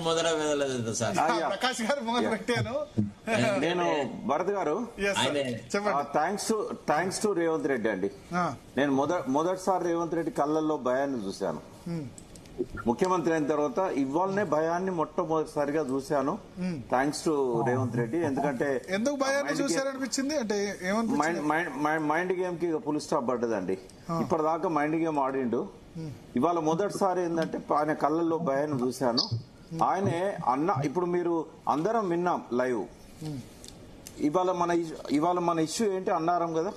మొదల వెళ్ళలేదు సార్. ప్రకాష్ గారు మొదలు పెట్టాను. నేను భరత్ గారు థ్యాంక్స్ టు రేవంత్ రెడ్డి అండి. నేను మొదటిసారి రేవంత్ రెడ్డి కళ్ళల్లో భయాన్ని చూశాను. ముఖ్యమంత్రి అయిన తర్వాత ఇవాళనే భయాన్ని మొట్టమొదటిసారిగా చూశాను. Thanks to Revanth Reddy. ఎందుకంటే ఎందుకు భయాన్ని చూశారనిపించింది అంటే మైండ్ గేమ్ కి ఫుల్ స్టాప్ పడ్డదండి. ఇప్పటిదాకా మైండ్ గేమ్ ఆడిండు. ఇవాళ మొదటిసారి ఏంటంటే ఆయన కళ్ళల్లో భయాన్ని చూశాను. ఆయనే ఇప్పుడు మీరు అందరం విన్నాం లైవ్. ఇవాళ మన ఇష్యూ ఏంటి? అన్నారం కదా.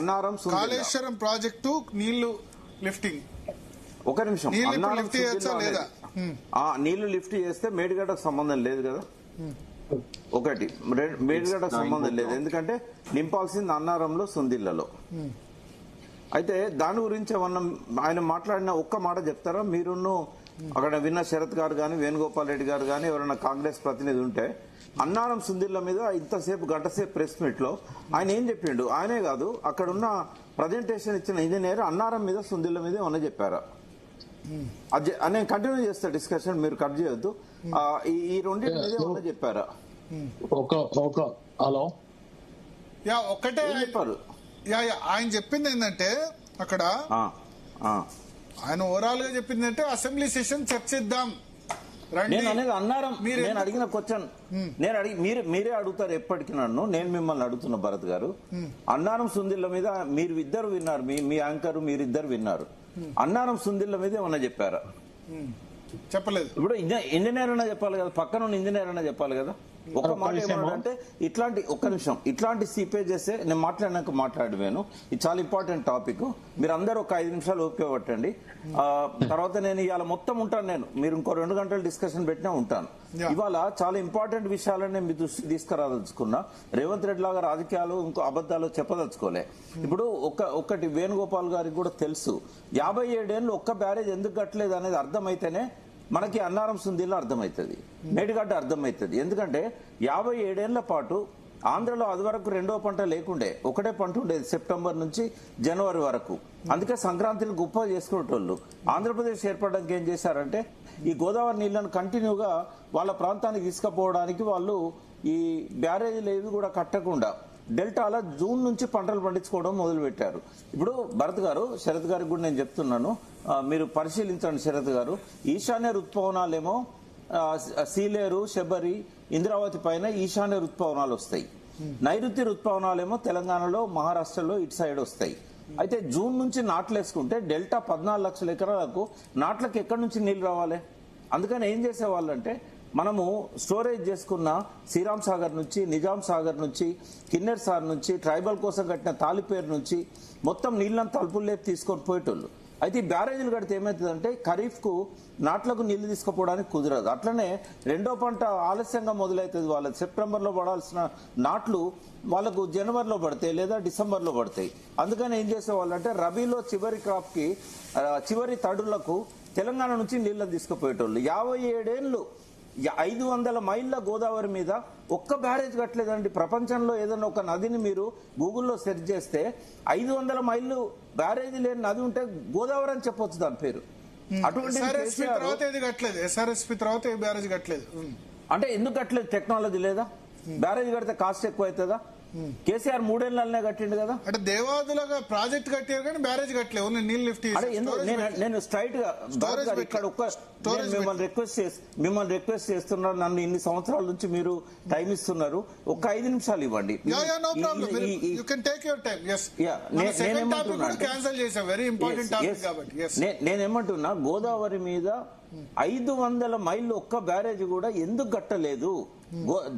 అన్నారం కాళేశ్వరం ప్రాజెక్టు నీళ్లు లిఫ్టింగ్. ఒక నిమిషం, నీళ్లు లిఫ్ట్ చేస్తే మేడిగడ్డకు సంబంధం లేదు కదా. ఒకటి మేడిగడ్డకు సంబంధం లేదు, ఎందుకంటే నింపాల్సింది అన్నారంలో సుందిళ్లలో. అయితే దాని గురించి ఏమన్నా ఆయన మాట్లాడిన ఒక్క మాట చెప్తారా? మీరును అక్కడ విన్న శరత్ గారు కానీ వేణుగోపాల్ రెడ్డి గారు కానీ ఎవరైనా కాంగ్రెస్ ప్రతినిధి ఉంటే అన్నారం సుందిళ్ల మీద ఇంతసేపు గంటసేపు ప్రెస్ మీట్ లో ఆయన ఏం చెప్పిండు? ఆయనే కాదు, అక్కడ ఉన్న ప్రజెంటేషన్ ఇచ్చిన ఇంజనీర్ అన్నారం మీద సుందిళ్ల మీద ఏమన్నా చెప్పారా? నేను కంటిన్యూ చేస్తా డిస్కషన్, మీరు కట్ చేయొద్దు. ఈ రెండింటి మీద ఏమన్నా చెప్పారా? హలో, ఒక్కటే చెప్పారు. ఆయన చెప్పింది ఏంటంటే అక్కడ ఆయన ఓవరాల్ గా చెప్పింది అంటే అసెంబ్లీ సెషన్ చర్చిద్దాం. నేను అనేది అన్నారం, నేను అడిగిన క్వశ్చన్ మీరే అడుగుతారు ఎప్పటికీ నన్ను. నేను మిమ్మల్ని అడుగుతున్న భరత్ గారు, అన్నారం సుందిళ్ల మీద మీరు ఇద్దరు విన్నారు, మీ యాంకర్ మీరిద్దరు విన్నారు. అన్నారం సుందిళ్ల మీద ఏమన్నా చెప్పారా? చెప్పలేదు. ఇప్పుడు ఇంజనీర్ అన్నా చెప్పాలి కదా, పక్కన ఇంజనీర్ అన్నా చెప్పాలి కదా. ఒక మాట ఏమన్నాడంటే ఒక్క నిమిషం, ఇట్లాంటి సీపేజెస్ నేను మాట్లాడినాక మాట్లాడవేను. ఇది చాలా ఇంపార్టెంట్ టాపిక్. మీరు అందరూ ఒక 5 నిమిషాలు ఓపిక పట్టండి. తర్వాత నేను ఇవాళ మొత్తం ఉంటాను. మీరు ఇంకో 2 గంటలు డిస్కషన్ పెట్టినా ఉంటాను. ఇవాళ చాలా ఇంపార్టెంట్ విషయాలని మీ దృష్టికి తీసుకురాదలుచుకున్నా. రేవంత్ రెడ్డి లాగా రాజకీయాలు ఇంకో అబద్దాలు చెప్పదలుచుకోలే. ఇప్పుడు ఒక్కటి వేణుగోపాల్ గారికి కూడా తెలుసు, 57 ఏళ్ళు ఒక్క బ్యారేజ్ ఎందుకు కట్టలేదు అనేది అర్థమైతేనే మనకి అన్నారం సుందిలో అర్థమవుతుంది, మేడిగడ్డ అర్థమవుతుంది. ఎందుకంటే 57 ఏళ్ల పాటు ఆంధ్రలో అది వరకు రెండో పంట లేకుండే, ఒకటే పంట ఉండేది సెప్టెంబర్ నుంచి జనవరి వరకు. అందుకే సంక్రాంతిని గొప్ప చేసుకునేటోళ్ళు. ఆంధ్రప్రదేశ్ ఏర్పడడానికి ఏం చేశారంటే ఈ గోదావరి నీళ్లను కంటిన్యూగా వాళ్ళ ప్రాంతానికి తీసుకుపోవడానికి వాళ్ళు ఈ బ్యారేజీలు ఏవి కూడా కట్టకుండా డెల్టాలో జూన్ నుంచి పంటలు పండించుకోవడం మొదలు పెట్టారు. ఇప్పుడు భరత్ గారు, శరత్ గారికి కూడా నేను చెప్తున్నాను, మీరు పరిశీలించండి శరత్ గారు. ఈశాన్య ఋతుపవనాలేమో సీలేరు, శబరి, ఇంద్రావతి పైన ఈశాన్య ఋతుపవనాలు వస్తాయి. నైరుతి ఋతుపవనాలేమో తెలంగాణలో, మహారాష్ట్రలో ఇటు సైడ్ వస్తాయి. అయితే జూన్ నుంచి నాట్లు వేసుకుంటే డెల్టా 14 లక్షల ఎకరాలకు నాట్లకు ఎక్కడి నుంచి నీళ్లు రావాలి? అందుకని ఏం చేసేవాళ్ళంటే మనము స్టోరేజ్ చేసుకున్న శ్రీరామ్ సాగర్ నుంచి, నిజాం సాగర్ నుంచి, కిన్నెర్ సార్ నుంచి, ట్రైబల్ కోసం కట్టిన తాలిపేరు నుంచి మొత్తం నీళ్ళని తలుపులు లేపు తీసుకొని పోయేటోళ్ళు. అయితే ఈ బ్యారేజీలు కడితే ఏమవుతుందంటే ఖరీఫ్ కు నాట్లకు నీళ్లు తీసుకుపోవడానికి కుదరదు. అట్లనే రెండో పంట ఆలస్యంగా మొదలవుతుంది. వాళ్ళకి సెప్టెంబర్లో పడాల్సిన నాట్లు వాళ్ళకు జనవరిలో పడతాయి లేదా డిసెంబర్లో పడతాయి. అందుకని ఏం చేసేవాళ్ళంటే రబీలో చివరి క్రాప్ కి చివరి తడులకు తెలంగాణ నుంచి నీళ్ళని తీసుకుపోయేటోళ్ళు. 57 ఏళ్ళు 500 మైళ్ళ గోదావరి మీద ఒక్క బ్యారేజ్ కట్టలేదండి. ప్రపంచంలో ఏదైనా ఒక నదిని మీరు గూగుల్లో సెర్చ్ చేస్తే 500 మైళ్ళు బ్యారేజ్ లేని నది ఉంటే గోదావరి అని చెప్పొచ్చు దాని పేరు. అటువంటి అంటే ఎందుకు కట్టలేదు? టెక్నాలజీ లేదా? బ్యారేజ్ కడితే కాస్ట్ ఎక్కువ అవుతుందా? కేసీఆర్ 3 ఏళ్లనే కట్టిండు కదా. అంటే దేవాదులుగా ప్రాజెక్ట్ కట్టారు కానీ బ్యారేజ్ కట్టలేదు, ఓన్లీ నీళ్ళు లిఫ్ట్. నేను స్ట్రైట్ గా ఇక్కడ మిమ్మల్ని రిక్వెస్ట్ చేస్తున్నారు. నన్ను ఇన్ని సంవత్సరాల నుంచి మీరు టైం ఇస్తున్నారు, ఒక 5 నిమిషాలు ఇవ్వండి. నేనేమంటున్నా, గోదావరి మీద 500 మైళ్ళు ఒక్క బ్యారేజ్ కూడా ఎందుకు కట్టలేదు?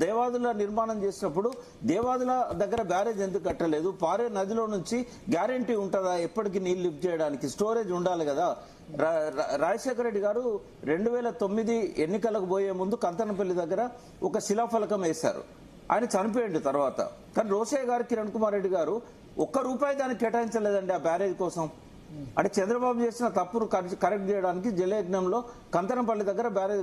దేవాదుల నిర్మాణం చేసినప్పుడు దేవాదుల దగ్గర బ్యారేజ్ ఎందుకు కట్టలేదు? పారే నదిలో నుంచి గ్యారంటీ ఉంటుందా ఎప్పటికీ నీళ్లు లిఫ్ట్ చేయడానికి? స్టోరేజ్ ఉండాలి కదా. రాజశేఖర రెడ్డి గారు 2009 ఎన్నికలకు పోయే ముందు కంతనపల్లి దగ్గర ఒక శిలాఫలకం వేశారు. ఆయన చనిపోయింది తర్వాత. కానీ రోషయ్య గారు, కిరణ్ కుమార్ రెడ్డి గారు ₹1 దానికి కేటాయించలేదండి ఆ బ్యారేజ్ కోసం. అంటే చంద్రబాబు చేసిన తప్పును కరెక్ట్ చేయడానికి జలయజ్ఞంలో కంతనపల్లి దగ్గర బ్యారేజ్